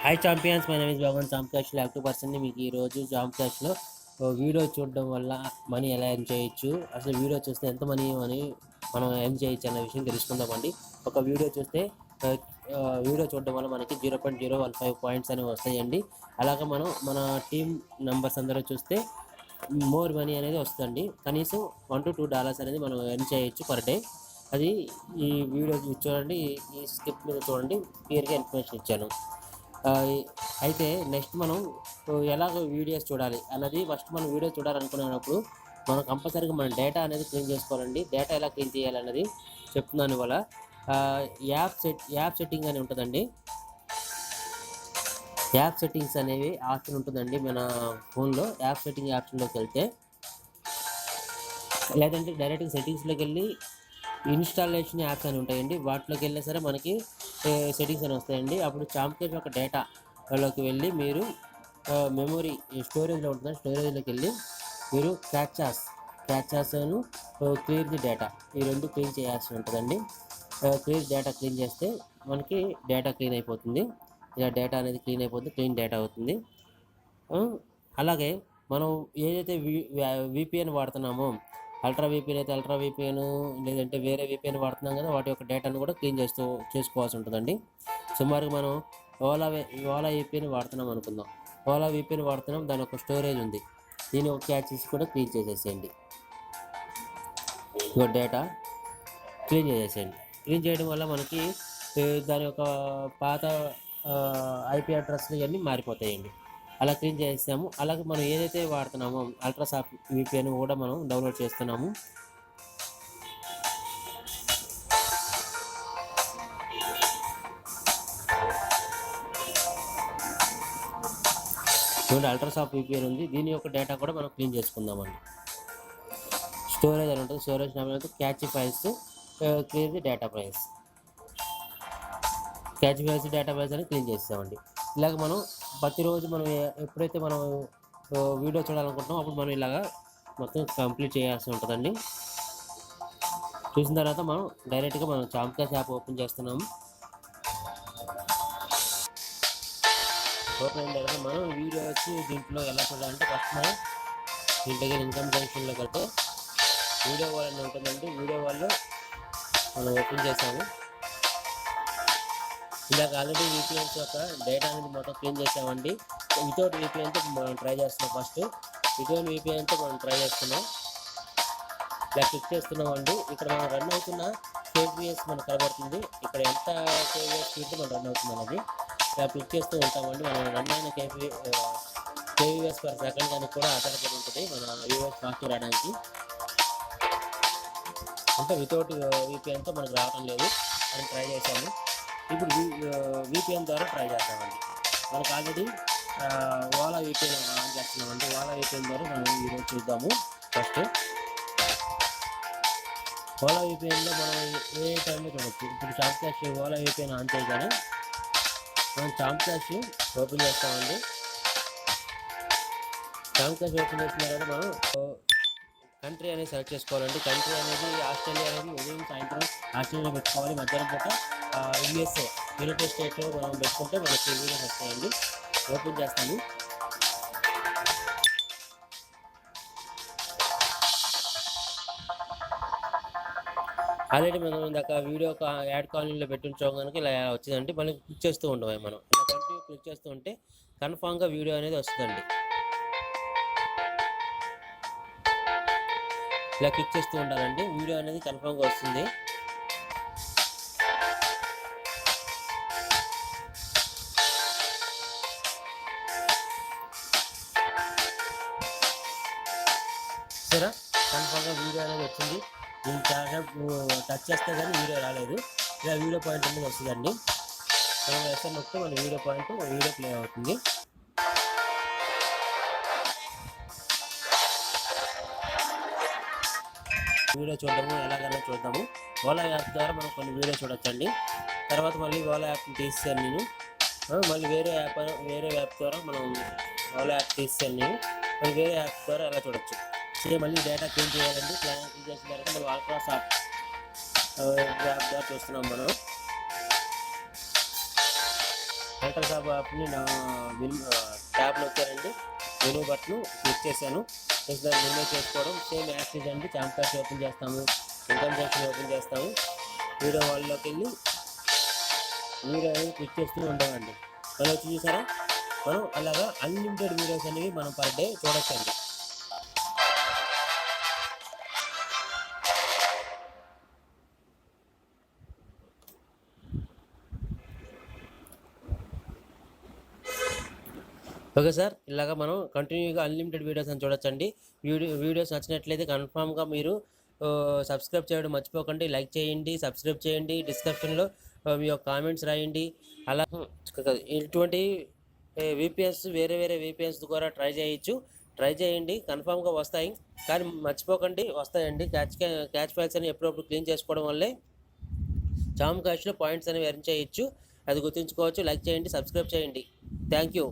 High champions, my name is Bhagwan జామ్ క్యాష్లో active పర్సన్ని. మీకు ఈరోజు జామ్ క్యాష్లో వీడియో చూడడం వల్ల మనీ ఎలా ఎర్న్ చేయొచ్చు, అసలు వీడియో చూస్తే ఎంత మనీ అని మనం ఎర్న్ చేయొచ్చు అనే విషయం తెలుసుకుందామండి. ఒక వీడియో చూస్తే వీడియో చూడడం వల్ల మనకి 0.015 పాయింట్స్ అనేవి వస్తాయండి. అలాగే మనం మన టీం మెంబర్స్ అందరూ చూస్తే మోర్ మనీ అనేది వస్తుందండి. కనీసం $1 to $2 అనేది మనం ఎర్న్ చేయొచ్చు పర్ డే. అది ఈ వీడియో చూడండి, ఈ స్క్రిప్ట్ మీద చూడండి, క్లియర్గా ఇన్ఫర్మేషన్ ఇచ్చాను. అయితే నెక్స్ట్ మనం ఎలాగ వీడియోస్ చూడాలి అన్నది, ఫస్ట్ మనం వీడియో చూడాలనుకున్నప్పుడు మనం కంపల్సరీగా మన డేటా అనేది క్లీన్ చేసుకోవాలండి. డేటా ఎలా క్లీన్ చేయాలన్నది చెప్తున్నాను ఇవాళ. యాప్ సెట్టింగ్ అని ఉంటుందండి. యాప్ సెట్టింగ్స్ అనేవి ఆప్షన్ ఉంటుందండి మన ఫోన్లో. యాప్ సెట్టింగ్ ఆప్షన్లోకి వెళ్తే, లేదంటే డైరెక్ట్గా సెట్టింగ్స్లోకి వెళ్ళి ఇన్స్టాలేషన్ యాప్స్ అని ఉంటాయండి, వాటిలోకి వెళ్ళినా సరే మనకి సెట్టింగ్స్ అని వస్తాయండి. అప్పుడు చాంపియన్ యొక్క డేటాలోకి వెళ్ళి మీరు మెమొరీ స్టోరేజ్లో ఉంటుంది, స్టోరేజ్లోకి వెళ్ళి మీరు క్యాప్చాస్ను క్లియర్ ది డేటా, ఈ రెండు క్లీన్ చేయాల్సి ఉంటుందండి. క్లియర్ డేటా క్లీన్ చేస్తే మనకి డేటా క్లీన్ అయిపోతుంది. ఇలా డేటా అనేది క్లీన్ అయిపోతుంది, క్లీన్ డేటా అవుతుంది. అలాగే మనం ఏదైతే విపిఎన్ వాడుతున్నామో, అల్ట్రా విపిఎన్ అయితే అల్ట్రా విపిఎన్, లేదంటే వేరే విపిఎన్ వాడుతున్నాం కదా, వాటి యొక్క డేటాను కూడా క్లీన్ చేసుకోవాల్సి ఉంటుందండి. సుమారుగా మనం ఓలా విపిఎన్ వాడుతున్నాం అనుకుందాం. ఓలా విపిఎన్ వాడుతున్నాం, దాని ఒక స్టోరేజ్ ఉంది, దీని ఒక క్యాచెస్ కూడా క్లీన్ చేసేసేయండి. ఇక డేటా క్లీన్ చేసేసేయండి. క్లీన్ చేయడం వల్ల మనకి దాని యొక్క పాత ఐపీ అడ్రస్లు ఇవన్నీ మారిపోతాయండి. అలా క్లీన్ చేసాము. అలాగే మనం ఏదైతే వాడుతున్నామో అల్ట్రాసాఫ్ట్ విపిఎన్ కూడా మనం డౌన్లోడ్ చేస్తున్నాము. చూడండి, అల్ట్రాసాఫ్ట్ విపిఎన్ ఉంది, దీని యొక్క డేటా కూడా మనం క్లీన్ చేసుకుందామండి. స్టోరేజ్ అని ఉంటుంది, storage number catch files, clear the data files, catch files data files అని క్లీన్ చేస్తామండి. ఇలాగ మనం ప్రతిరోజు మనం ఎప్పుడైతే మనం వీడియో చూడాలనుకుంటున్నామో అప్పుడు మనం ఇలాగా మొత్తం కంప్లీట్ చేయాల్సి ఉంటుందండి. చూసిన తర్వాత మనం డైరెక్ట్గా మనం చాంపియన్స్ యాప్ ఓపెన్ చేస్తున్నాము. ఓపెన్ అయిన తర్వాత మనం వీడియో వచ్చి దీంట్లో ఎలా చూడాలంటే, ఫస్ట్ మనం దీంట్లో ఇన్కమ్ జంక్షన్లోకి వెళ్తే వీడియో వాల్ అని ఉంటుందండి. వీడియో వాల్లో మనం ఓపెన్ చేసాము. ఇలాగ ఆల్రెడీ విపిఎన్స్ యొక్క డేటా అనేది మొత్తం క్లీన్ చేసామండి. వితౌట్ విపిఎన్తో మనం ట్రై చేస్తున్నాం. ఫస్ట్ వితౌట్ విపిఎన్తో మనం ట్రై చేస్తున్నాం. ఇలా క్లిక్ చేస్తున్నామండి. ఇక్కడ మనం రన్ అవుతున్న కేవీఎస్ మనకు కనబడుతుంది. ఇక్కడ ఎంత కేవీఎస్ స్పీడ్ మనం రన్ అవుతుంది అనేది ఇలా క్లిక్ చేస్తూ ఉంటామండి. మనం రన్ అయిన కేవీఎస్ పర్ సెకండ్ దానికి కూడా ఆధారపడి ఉంటుంది మన వ్యూవర్స్ ఫాస్ట్ రావడానికి. అంటే వితౌట్ విపిఎన్తో మనకు రావడం లేదు అని ట్రై చేశాము. ఇప్పుడు విపిఎన్ ద్వారా ట్రై చేద్దామండి. మనకు ఆల్రెడీ ఓలా విపిఎన్ ఆన్ చేస్తున్నామండి. ఓలా విపిఎన్ ద్వారా మనం ఈరోజు చూద్దాము. ఫస్ట్ ఓలా విపిఎన్లో మనం ఏ టైంలో చూడవచ్చు. ఇప్పుడు చాంపియన్స్ ఓలా విపిఎన్ ఆన్ చేయగానే మనం చాంపియన్స్ ఓపెన్ చేస్తామండి. చాంపియన్స్ ఓపెన్ చేసిన తర్వాత మనం కంట్రీ అనేది సెలెక్ట్ చేసుకోవాలండి. కంట్రీ అనేది ఆస్ట్రేలియా అనేది ఉదయం సాయంత్రం ఆస్ట్రేలియా పెట్టుకోవాలి. మధ్యాహ్నం పూట యుఎస్ఏ యునైటెడ్ స్టేట్లో మనం పెట్టుకుంటే మనకి వీడియోస్ వస్తాయండి. ఓపెన్ చేస్తాను. ఆల్రెడీ మనం ఇందాక వీడియో యాడ్ కాలనీలో పెట్టించాం కనుక ఇలా వచ్చిందండి. మళ్ళీ క్లిక్ చేస్తూ ఉండవు. మనం ఇలా కంటిన్యూ క్లిక్ చేస్తూ ఉంటే కన్ఫామ్గా వీడియో అనేది వస్తుందండి. ఇలా క్లిక్ చేస్తూ ఉండాలండి, వీడియో అనేది కన్ఫామ్గా వస్తుంది. సరే, కన్ఫామ్గా వీడియో అనేది వచ్చింది. నేను చాలా టచ్ చేస్తే కానీ వీడియో రాలేదు. ఇలా వీడియో పాయింట్ అనేది వస్తుందండి. మనం ఎస్ఎన్ నొక్కితే మన వీడియో ప్లే అవుతుంది. వీడియో చూడడము ఎలాగైనా చూద్దాము. ఓలా యాప్ ద్వారా మనం కొన్ని వీడియో చూడొచ్చండి. తర్వాత మళ్ళీ ఓలా యాప్ని తీసాను నేను. మళ్ళీ వేరే యాప్ ద్వారా మనం ఓలా యాప్ తీసాను నేను. మళ్ళీ వేరే యాప్ ద్వారా ఎలా చూడొచ్చు. సేమ్ మళ్ళీ డేటా క్లీన్ చేయాలండి. క్లీన్ చేసిన తర్వాత మనం అల్ట్రాసాఫ్ట్ యాప్ ద్వారా చూస్తున్నాం. మనం ఫోటోషాప్ యాప్ని ట్యాబ్ నొక్కారండి, మెనూ బటన్ క్లిక్ చేశాను. నెక్స్ట్ దాన్ని మినిమైజ్ చేసుకోవడం సేమ్ యాక్సిస్ అండి. చాంప్ క్యాష్ ఓపెన్ చేస్తాము, ఇన్కమ్ సెక్షన్ ఓపెన్ చేస్తాము, వీడియో వాళ్ళలోకి వెళ్ళి వీడియో అనేది క్లిక్ చేస్తూ ఉండమండి. మనం వచ్చి చూసారా, మనం అలాగా అన్లిమిటెడ్ వీడియోస్ అనేవి మనం పర్ డే చూడొచ్చండి. ఓకే సార్, ఇలాగ మనం కంటిన్యూగా అన్లిమిటెడ్ వీడియోస్ అని చూడొచ్చండి. వీడియోస్ నచ్చినట్లయితే కన్ఫామ్గా మీరు సబ్స్క్రైబ్ చేయడం మర్చిపోకండి. లైక్ చేయండి, సబ్స్క్రైబ్ చేయండి, డిస్క్రిప్షన్లో మీ యొక్క కామెంట్స్ రాయండి. అలా ఇటువంటి విపిఎన్స్ వేరే వేరే విపిఎన్స్ ద్వారా ట్రై చేయండి, కన్ఫామ్గా వస్తాయి. కానీ మర్చిపోకండి, వస్తాయండి. క్యాచ్ ఫైల్స్ అని ఎప్పుడప్పుడు క్లీన్ చేసుకోవడం వల్లే చామ్ క్యాష్లో పాయింట్స్ అనేవి ఎర్న్ చేయొచ్చు. అది గుర్తుంచుకోవచ్చు. లైక్ చేయండి, సబ్స్క్రైబ్ చేయండి. Thank you.